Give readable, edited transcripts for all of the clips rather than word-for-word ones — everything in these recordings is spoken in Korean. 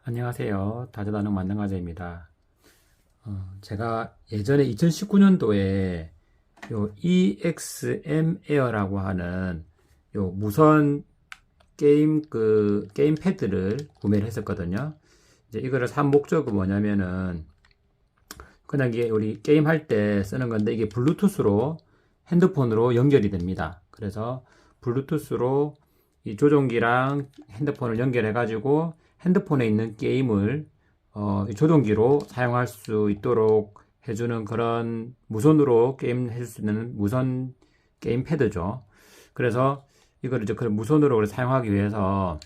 안녕하세요. 다재다능 만능가제입니다. 제가 예전에 2019년도에 요 EXM 에어라고 하는 요 무선 게임 패드를 구매를 했었거든요. 이제 이거를 산 목적은 뭐냐면은 그냥 이게 우리 게임 할 때 쓰는 건데 이게 블루투스로 핸드폰으로 연결이 됩니다. 그래서 블루투스로 이 조종기랑 핸드폰을 연결해 가지고 핸드폰에 있는 게임을 조종기로 사용할 수 있도록 해주는 그런 무선으로 게임 해줄 수 있는 무선 게임 패드죠. 그래서 이걸 이제 그 무선으로 사용하기 위해서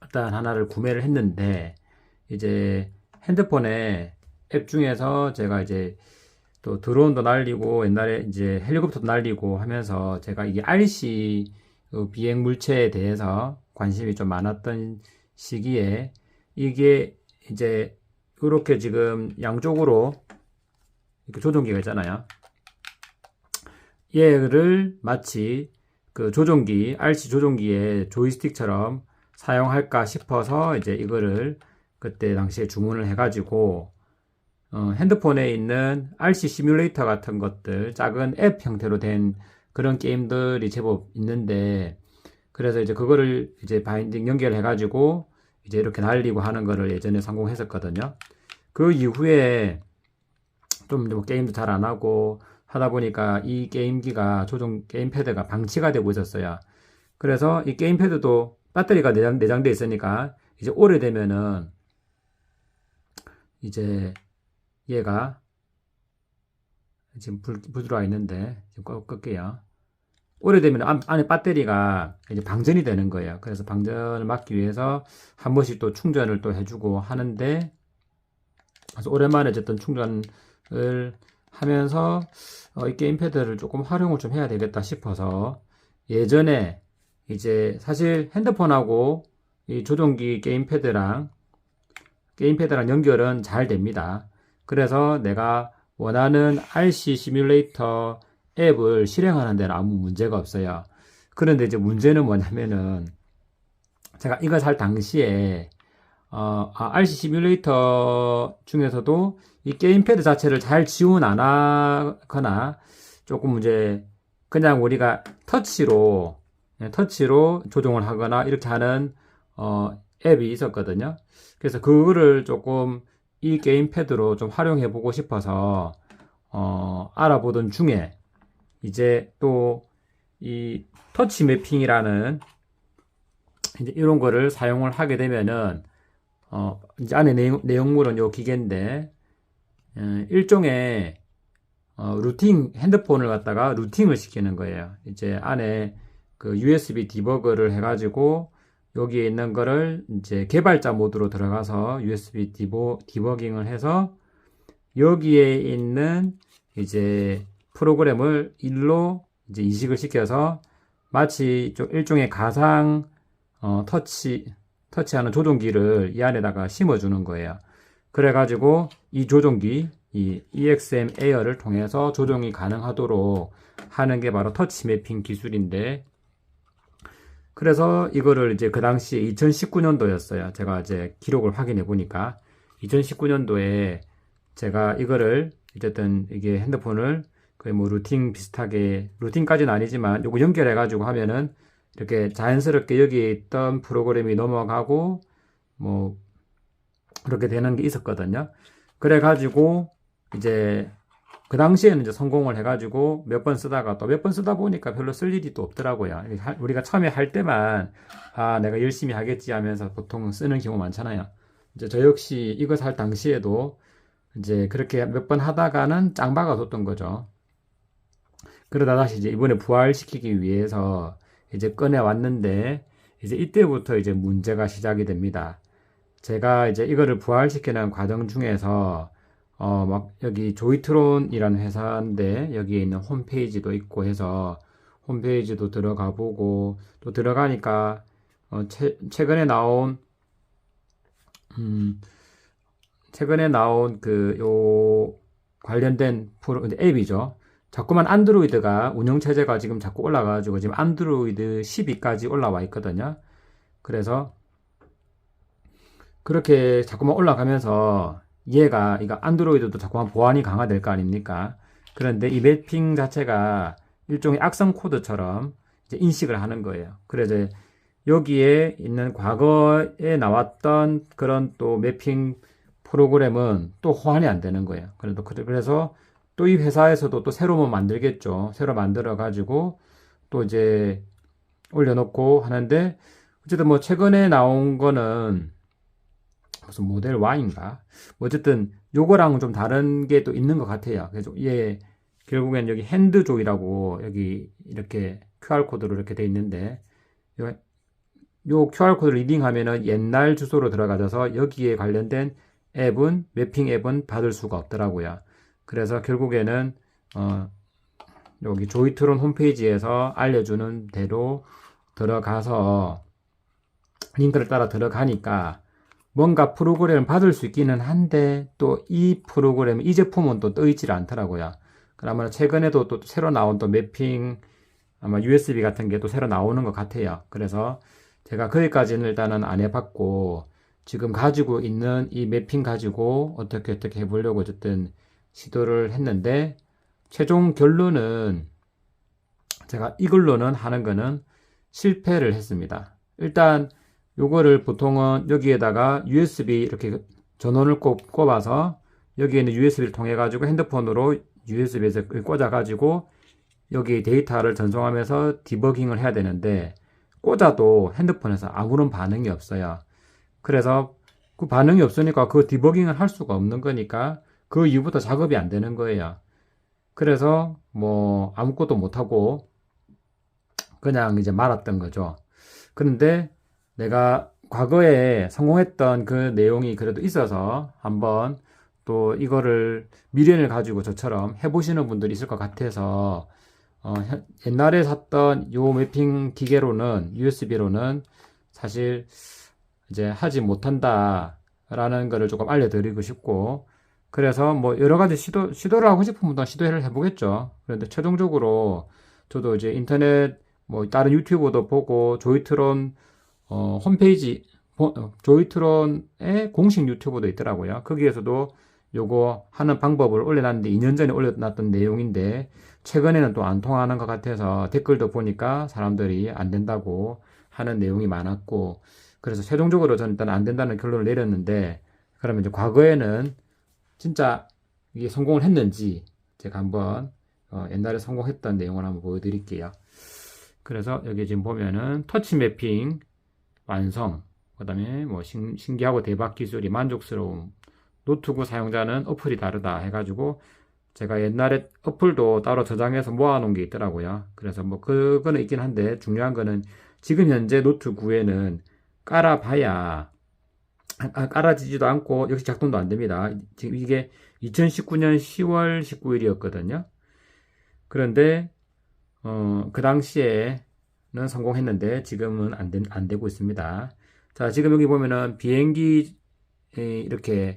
일단 하나를 구매를 했는데 이제 핸드폰에 앱 중에서 제가 이제 또 드론도 날리고 옛날에 이제 헬리콥터도 날리고 하면서 제가 이게 RC 비행 물체에 대해서 관심이 좀 많았던 시기에 이게 이제 이렇게 지금 양쪽으로 이렇게 조종기가 있잖아요. 얘를 마치 그 조종기, RC 조종기의 조이스틱처럼 사용할까 싶어서 이제 이거를 그때 당시에 주문을 해가지고 핸드폰에 있는 RC 시뮬레이터 같은 것들, 작은 앱 형태로 된 그런 게임들이 제법 있는데, 그래서 이제 그거를 이제 바인딩 연결해가지고 이제 이렇게 날리고 하는 거를 예전에 성공했었거든요. 그 이후에 좀 뭐 게임도 잘 안 하고 하다 보니까 이 게임기가 조종 게임 패드가 방치가 되고 있었어요. 그래서 이 게임 패드도 배터리가 내장돼 있으니까 이제 오래되면은 이제 얘가 지금 불 들어와 있는데 지금 끌게요. 오래되면 안에 배터리가 이제 방전이 되는 거예요. 그래서 방전을 막기 위해서 한 번씩 또 충전을 또 해주고 하는데, 그래서 오랜만에 어쨌든 충전을 하면서 이 게임패드를 조금 활용을 좀 해야 되겠다 싶어서 예전에 이제 사실 핸드폰하고 이 조종기 게임패드랑 연결은 잘 됩니다. 그래서 내가 원하는 RC 시뮬레이터 앱을 실행하는 데는 아무 문제가 없어요. 그런데 이제 문제는 뭐냐면은 제가 이거 살 당시에 RC 시뮬레이터 중에서도 이 게임패드 자체를 잘 지원 안 하거나 조금 이제 그냥 우리가 터치로 조종을 하거나 이렇게 하는 앱이 있었거든요. 그래서 그거를 조금 이 게임패드로 좀 활용해 보고 싶어서 알아보던 중에 이제 또 이 터치 매핑이라는 이제 이런 거를 사용을 하게 되면은 이제 안에 내용물은 요 기계인데 일종의 루팅 핸드폰을 갖다가 루팅을 시키는 거예요. 이제 안에 그 USB 디버그를 해가지고 여기에 있는 거를 이제 개발자 모드로 들어가서 USB 디버깅을 해서 여기에 있는 이제 프로그램을 일로 이제 이식을 시켜서 마치 좀 일종의 가상 터치하는 조종기를 이 안에다가 심어주는 거예요. 그래가지고 이 조종기, 이 EXM 에어를 통해서 조종이 가능하도록 하는 게 바로 터치 매핑 기술인데, 그래서 이거를 이제 그 당시 2019년도였어요. 제가 이제 기록을 확인해 보니까 2019년도에 제가 이거를 어쨌든 이게 핸드폰을 거의 뭐 루팅 비슷하게, 루팅까지는 아니지만 요거 연결해 가지고 하면은 이렇게 자연스럽게 여기에 있던 프로그램이 넘어가고 뭐 그렇게 되는 게 있었거든요. 그래 가지고 이제 그 당시에는 이제 성공을 해가지고 몇 번 쓰다가 또 몇 번 쓰다 보니까 별로 쓸 일이 또 없더라고요. 우리가 처음에 할 때만 내가 열심히 하겠지 하면서 보통 쓰는 경우 많잖아요. 이제 저 역시 이거 살 당시에도 이제 그렇게 몇 번 하다가는 짱박아 뒀던 거죠. 그러다 다시 이제 이번에 부활시키기 위해서 이제 꺼내 왔는데 이제 이때부터 이제 문제가 시작이 됩니다. 제가 이제 이거를 부활시키는 과정 중에서 막 여기 조이트론이라는 회사인데 여기에 있는 홈페이지도 있고 해서 홈페이지도 들어가 보고 또 들어가니까 최근에 나온 그 요 관련된 앱이죠. 자꾸만 안드로이드가 운영체제가 지금 자꾸 올라가가지고 지금 안드로이드 12까지 올라와 있거든요. 그래서 그렇게 자꾸만 올라가면서 얘가 이거 안드로이드도 자꾸만 보안이 강화될 거 아닙니까? 그런데 이 매핑 자체가 일종의 악성 코드처럼 이제 인식을 하는 거예요. 그래서 여기에 있는 과거에 나왔던 그런 또 매핑 프로그램은 또 호환이 안 되는 거예요. 그래서 또 이 회사에서도 또 새로 뭐 만들겠죠. 새로 만들어 가지고 또 이제 올려놓고 하는데, 어쨌든 뭐 최근에 나온 거는 무슨 모델 Y인가? 뭐 어쨌든 요거랑 좀 다른 게 또 있는 것 같아요. 그래서 얘 결국엔 여기 핸드조이라고 여기 이렇게 QR코드로 이렇게 돼 있는데, 요 QR코드를 리딩하면은 옛날 주소로 들어가서 여기에 관련된 앱은, 매핑 앱은 받을 수가 없더라고요. 그래서 결국에는 여기 조이트론 홈페이지에서 알려주는 대로 들어가서 링크를 따라 들어가니까 뭔가 프로그램을 받을 수 있기는 한데, 또 이 프로그램, 이 제품은 또 떠있질 않더라고요. 그러면 최근에도 또 새로 나온 또 매핑, 아마 USB 같은 게 또 새로 나오는 것 같아요. 그래서 제가 거기까지는 일단은 안 해봤고, 지금 가지고 있는 이 매핑 가지고 어떻게 해보려고 어쨌든 시도를 했는데, 최종 결론은 제가 이걸로는 하는 거는 실패를 했습니다. 일단 요거를 보통은 여기에다가 USB 이렇게 전원을 꼽아서 여기에는 USB를 통해 가지고 핸드폰으로 USB에서 꽂아 가지고 여기 데이터를 전송하면서 디버깅을 해야 되는데, 꽂아도 핸드폰에서 아무런 반응이 없어요. 그래서 그 반응이 없으니까 그 디버깅을 할 수가 없는 거니까 그 이후부터 작업이 안 되는 거예요. 그래서 뭐 아무것도 못하고 그냥 이제 말았던 거죠. 그런데 내가 과거에 성공했던 그 내용이 그래도 있어서 한번 또 이거를 미련을 가지고 저처럼 해보시는 분들이 있을 것 같아서 옛날에 샀던 요 매핑 기계로는, USB로는 사실 이제 하지 못한다라는 거를 조금 알려드리고 싶고, 그래서 뭐 여러 가지 시도를 하고 싶은 분들은 시도를 해보겠죠. 그런데 최종적으로 저도 이제 인터넷 뭐 다른 유튜브도 보고 조이트론 홈페이지, 조이트론의 공식 유튜브도 있더라고요. 거기에서도 요거 하는 방법을 올려놨는데 2년 전에 올려놨던 내용인데 최근에는 또 안 통하는 것 같아서 댓글도 보니까 사람들이 안 된다고 하는 내용이 많았고, 그래서 최종적으로 저는 일단 안 된다는 결론을 내렸는데, 그러면 이제 과거에는 진짜 이게 성공을 했는지 제가 한번 옛날에 성공했던 내용을 한번 보여드릴게요. 그래서 여기 지금 보면은 터치 매핑 완성, 그 다음에 뭐 신기하고 대박 기술이 만족스러움, 노트북 사용자는 어플이 다르다 해가지고 제가 옛날에 어플도 따로 저장해서 모아놓은 게 있더라고요. 그래서 뭐 그거는 있긴 한데, 중요한 거는 지금 현재 노트 9에는 깔아봐야 깔아지지도 않고 역시 작동도 안 됩니다. 지금 이게 2019년 10월 19일이었거든요. 그런데 그 당시에는 성공했는데 지금은 안 되고 있습니다. 자, 지금 여기 보면은 이렇게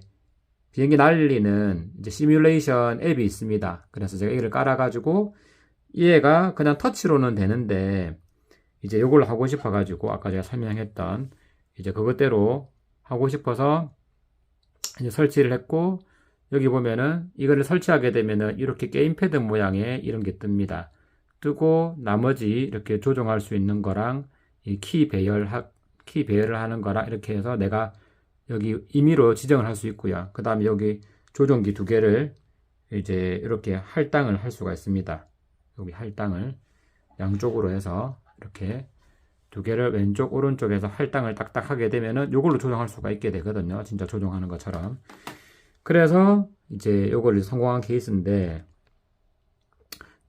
비행기 날리는 이제 시뮬레이션 앱이 있습니다. 그래서 제가 이걸 깔아가지고 얘가 그냥 터치로는 되는데, 이제 이걸 하고 싶어가지고 아까 제가 설명했던 이제 그것대로 하고 싶어서 이제 설치를 했고, 여기 보면은 이거를 설치하게 되면은 이렇게 게임패드 모양의 이런 게 뜹니다. 뜨고 나머지 이렇게 조정할 수 있는 거랑 이 키 배열을 하는 거랑 이렇게 해서 내가 여기 임의로 지정을 할 수 있고요. 그 다음에 여기 조종기 두 개를 이제 이렇게 할당을 할 수가 있습니다. 여기 할당을 양쪽으로 해서 이렇게 두 개를 왼쪽 오른쪽에서 할당을 딱딱 하게 되면은 요걸로 조정할 수가 있게 되거든요. 진짜 조정하는 것처럼. 그래서 이제 요걸 성공한 케이스인데,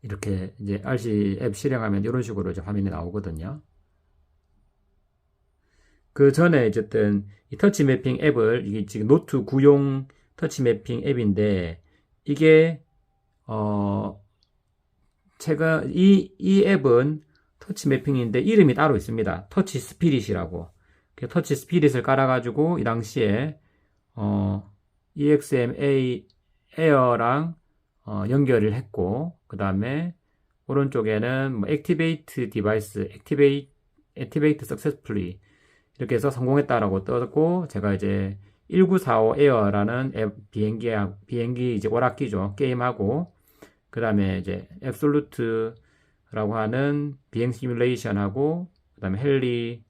이렇게 이제 RC 앱 실행하면 이런 식으로 이제 화면이 나오거든요. 그 전에 어쨌든 이 터치 매핑 앱을, 이게 지금 노트 9용 터치 매핑 앱인데, 이게 제가 이 앱은 터치 매핑인데 이름이 따로 있습니다. 터치 스피릿이라고. 터치 스피릿을 깔아가지고 이 당시에 EXMA 에어랑 연결을 했고, 그 다음에 오른쪽에는 뭐 액티베이트 디바이스, 액티베이트 석세스풀리 이렇게 해서 성공했다라고 떴고, 제가 이제 1945 에어라는 비행기 이제 오락기죠. 게임하고, 그 다음에 이제 앱솔루트라고 하는 비행 시뮬레이션하고, 그 다음에 헬리,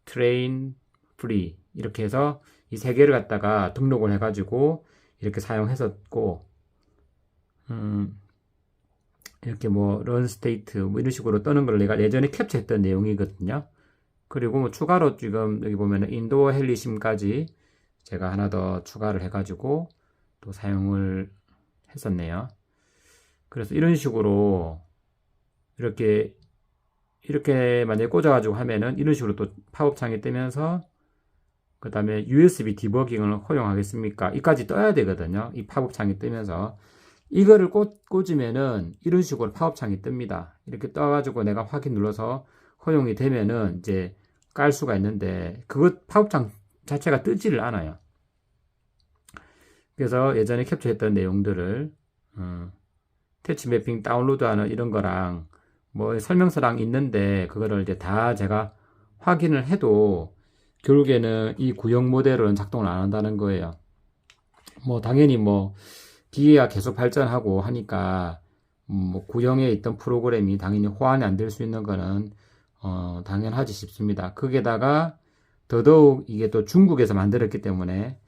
트레인, 프리 이렇게 해서 이 세 개를 갖다가 등록을 해가지고 이렇게 사용했었고, 이렇게 뭐 런 스테이트 뭐 이런 식으로 뜨는 걸 내가 예전에 캡처했던 내용이거든요. 그리고 뭐 추가로 지금 여기 보면은 인도어 헬리심까지 제가 하나 더 추가를 해가지고 또 사용을 했었네요. 그래서 이런 식으로 이렇게 만약에 꽂아가지고 하면은 이런 식으로 또 팝업 창이 뜨면서 그 다음에 USB 디버깅을 허용하겠습니까? 이까지 떠야 되거든요. 이 팝업 창이 뜨면서 이거를 꽂으면은 이런 식으로 팝업 창이 뜹니다. 이렇게 떠가지고 내가 확인 눌러서 허용이 되면은 이제 깔 수가 있는데 그것 팝업 창 자체가 뜨지를 않아요. 그래서 예전에 캡처했던 내용들을 태치 매핑 다운로드하는 이런 거랑 뭐 설명서랑 있는데 그거를 이제 다 제가 확인을 해도 결국에는 이 구형 모델은 작동을 안 한다는 거예요. 뭐 당연히 뭐 기계가 계속 발전하고 하니까 뭐 구형에 있던 프로그램이 당연히 호환이 안 될 수 있는 거는 당연하지 싶습니다. 거기에다가 더더욱 이게 또 중국에서 만들었기 때문에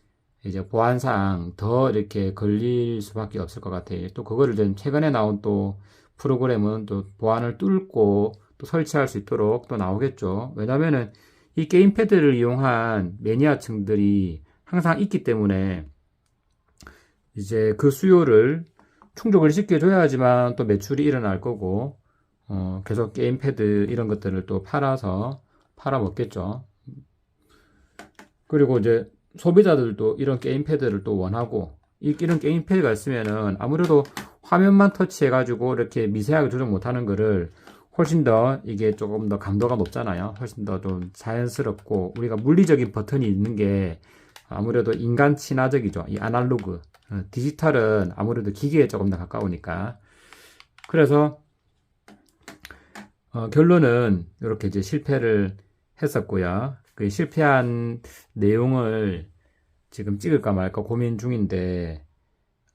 이제 보안상 더 이렇게 걸릴 수밖에 없을 것 같아요. 또 그거를 좀 최근에 나온 또 프로그램은 또 보안을 뚫고 또 설치할 수 있도록 또 나오겠죠. 왜냐면은 이 게임패드를 이용한 매니아층들이 항상 있기 때문에 이제 그 수요를 충족을 시켜줘야지만 또 매출이 일어날 거고, 계속 게임패드 이런 것들을 또 팔아먹겠죠. 그리고 이제 소비자들도 이런 게임패드를 또 원하고, 이런 게임패드가 있으면은 아무래도 화면만 터치해가지고 이렇게 미세하게 조정 못하는 거를 훨씬 더 이게 조금 더 감도가 높잖아요. 훨씬 더 좀 자연스럽고, 우리가 물리적인 버튼이 있는 게 아무래도 인간 친화적이죠. 이 아날로그. 디지털은 아무래도 기계에 조금 더 가까우니까. 그래서 결론은 이렇게 이제 실패를 했었고요. 그 실패한 내용을 지금 찍을까 말까 고민 중인데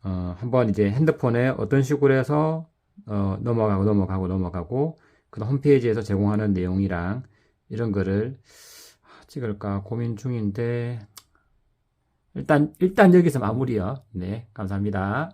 한번 이제 핸드폰에 어떤 식으로 해서 넘어가고 그다음 홈페이지에서 제공하는 내용이랑 이런 거를 찍을까 고민 중인데 일단 여기서 마무리요. 네, 감사합니다.